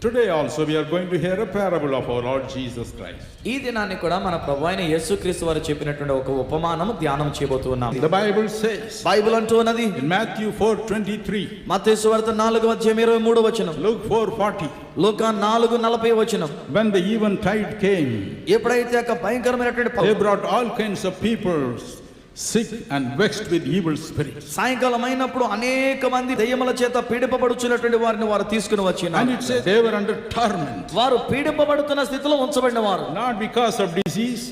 Today also we are going to hear a parable of our Lord Jesus Christ. ఈ దినాన్ని కూడా మన ప్రభువైన యేసుక్రీస్తు వారు చెప్పినటువంటి ఒక ఉపమానము ధ్యానం చేయబోతున్నాం. The Bible says, బైబిల్ అంటూ ఉన్నది in Matthew 4:23, మత్తయి సువార్త 4:23 వచనం, Luke 4:40, లూకా 4:40 వచనం, when the eventide came, ఎప్పుడైతే ఒక భయంకరమైనటువంటి they brought all kinds of people sick and vexed with evil spirits. సాయంకాలం అయినప్పుడు అనేక మంది దయ్యముల చేత పీడింపబడుచున్నటువంటి వారిని వారు తీసుకుని And వచ్చినారు. it says they were under torment, వారు పీడింపబడుతున్న స్థితిలో ఉంచబడిన వారు, not because of disease,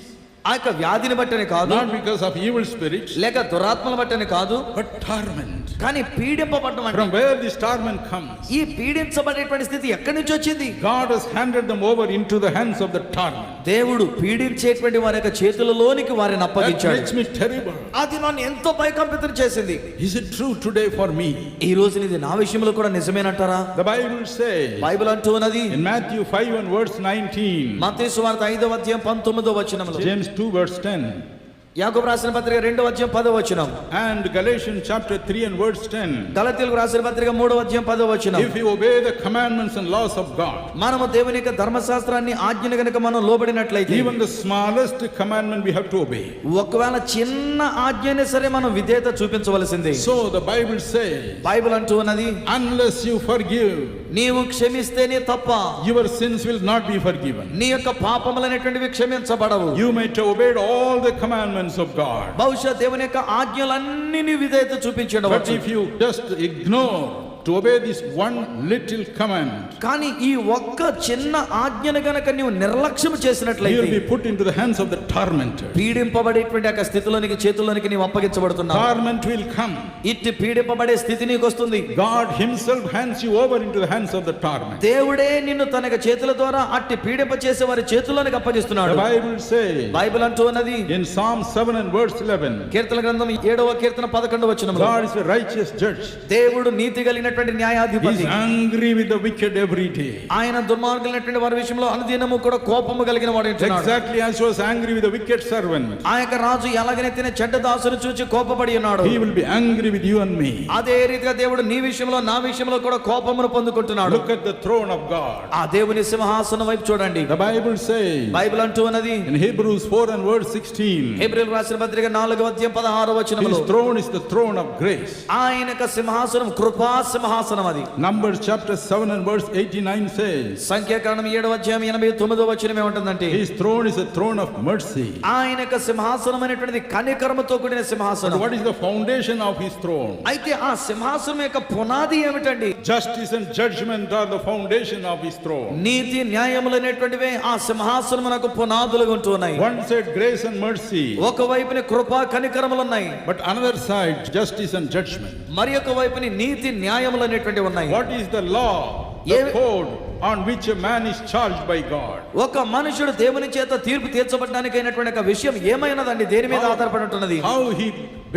ఆ యొక్క వ్యాధిని బట్టని కాదు, not because of evil spirits, లేక దురాత్మల బట్టని కాదు, but torment. కానీ పీడింపబడడం అంటే From where this torment comes, ఈ పీడించబడేటువంటి స్థితి ఎక్కడి నుంచి వచ్చింది? God has handed them over into the hands of the torment. దేవుడు పీడించేటువంటి వారి యొక్క చేతులలోనికి వారిని That అప్పగించాడు. makes me terrible. అది నన్ను ఎంతో భయకంపితం చేసింది. Is it true today for me? ఈ రోజు ఇది నా విషయంలో కూడా నిజమేనంటారా? The Bible says బైబిల్ అంటూ ఉన్నది in Matthew 5 and verse 19, మత్తయి సువార్త 5:19 వచనంలో, James 2 verse 10, యాకోబు రాసిన పత్రిక 2:10 వచనం, and Galatians chapter 3 and verse 10, గలతీయులకు రాసిన పత్రిక 3:10 వచనం. if you obey the commandments and laws of God, మనము దేవుని యొక్క ధర్మశాస్త్రాన్ని ఆజ్ఞను గనుక మనం లోబడినట్లయితే, even the smallest commandment we have to obey. ఒకవేళ చిన్న ఆజ్ఞనే సరే మనం విధేయత చూపించవలసిందే. So the Bible says, Bible అంటూ ఉన్నది, unless you forgive, నీవు క్షమిస్తేనే తప్ప your sins will not be forgiven. నీ యొక్క పాపములనేటువంటివి క్షమించబడవు. You might have obeyed all the commandments of God, బహుశా దేవుని యొక్క ఆజ్ఞలన్నీ నీ విధేయత but చూపించవచ్చు. if you just ignore to obey this one little command, కానీ ఈ ఒక్క చిన్న ఆజ్ఞను గనక నీవు నిర్లక్ష్యం you will చేసినట్లయితే be put into the hands of the tormentor. పీడింపబడేటువంటి యొక్క స్థితిలోనికి చేతుల్లోనికి నీవు అప్పగించబడుతున్నావు. Torment will come. ఇట్టి పీడింపబడే స్థితి నీకు వస్తుంది. God himself hands you over into the hands of the torment. దేవుడే నిన్ను తన యొక్క చేతుల ద్వారా అట్టి పీడింప చేసే వారి చేతుల్లోనికి The అప్పగిస్తున్నాడు. Bible says బైబిల్ అంటూ ఉన్నది in Psalm 7 and verse 11, కీర్తన గ్రంథం 7వ కీర్తన 11వ వచనంలో, God is a righteous judge. దేవుడు నీతి కలిగినటువంటి He is న్యాయాధిపతి. angry with the wicked every day. ఆయన దుర్మార్గులైనటువంటి వారి విషయంలో అనుదినము కూడా కోపము కలిగిన వాడు ఉంటున్నాడు. Exactly as he was angry with the wicked servant, ఆ యొక్క రాజు ఎలాగైతే చెడ్డ దాసును చూచి కోపపడి ఉన్నాడు, he will be angry with you and me. అదే రీతిగా దేవుడు నీ విషయంలో నా విషయంలో కూడా కోపమును పొందుకుంటున్నాడు. Look at the throne of God. ఆ దేవుని సింహాసనం వైపు చూడండి. The Bible says బైబిల్ అంటూ ఉన్నది in Hebrews 4 and verse 16, హెబ్రీయులకు రాసిన పత్రిక 4:16 వచనంలో, his throne is the throne of grace. ఆయన యొక్క సింహాసనం కృపా సింహాసనం అది. Numbers chapter 7 and verse 89 says సంఖ్యాకాండం 7:89 వచనం ఏమంటుందంటే, his throne is a throne of mercy. ఆయన యొక్క సింహాసనం అనేటువంటిది కనికరముతో కూడిన But సింహాసనం. what is the foundation of his throne? అయితే ఆ సింహాసనం యొక్క పునాది ఏమిటండి? Justice and judgment are the foundation of his throne. నీతి న్యాయములు అనేటువంటివి ఆ సింహాసనమునకు పునాదులుగా ఉంటున్నాయి. One side grace and mercy, ఒకవైపున కృపా కనికరములు ఉన్నాయి, but another side justice and judgment. మరి ఒక వైపుని నీతి న్యాయములు అనేటువంటివి ఉన్నాయి. What is the law, the code on which a man is charged by God? ఒక మనుషుడు దేవుని చేత తీర్పు తీర్చబడడానికి అయినటువంటి ఒక విషయం ఏమైనదండి? దేని మీద ఆధారపడి ఉంటున్నది? How he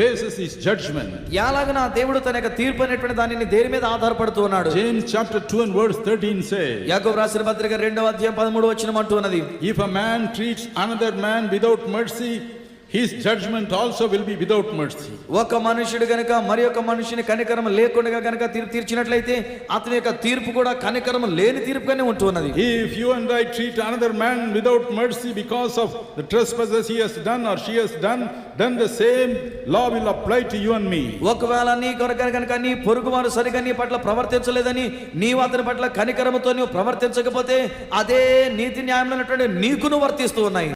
bases his judgment. ఎలాగన దేవుడు తన యొక్క తీర్పు అనేటువంటి దానిని దేని మీద ఆధారపడుతూ ఉన్నాడు? James chapter 2 and verse 13 says, యాకోబు రాసిన పత్రిక 2:13 వచనం అంటూ ఉన్నది, if a man treats another man without mercy, his judgment also will be without mercy. ఒక మనుషుడు గనుక మరి ఒక మనిషిని కనికరం లేకుండా గనుక తీర్పు తీర్చినట్లయితే అతని యొక్క తీర్పు కూడా కనికరం లేని తీర్పుగానే ఉంటున్నది. If you and I treat another man without mercy because of the trespasses he has done or she has done, then the same law will apply to you and me. ఒకవేళ నీ కొరకు గనుక నీ పొరుగువారు సరిగా నీ పట్ల ప్రవర్తించలేదని నీవు అతని పట్ల కనికరముతో నీవు ప్రవర్తించకపోతే అదే నీతి న్యాయంలో నీకును వర్తిస్తూ ఉన్నాయి.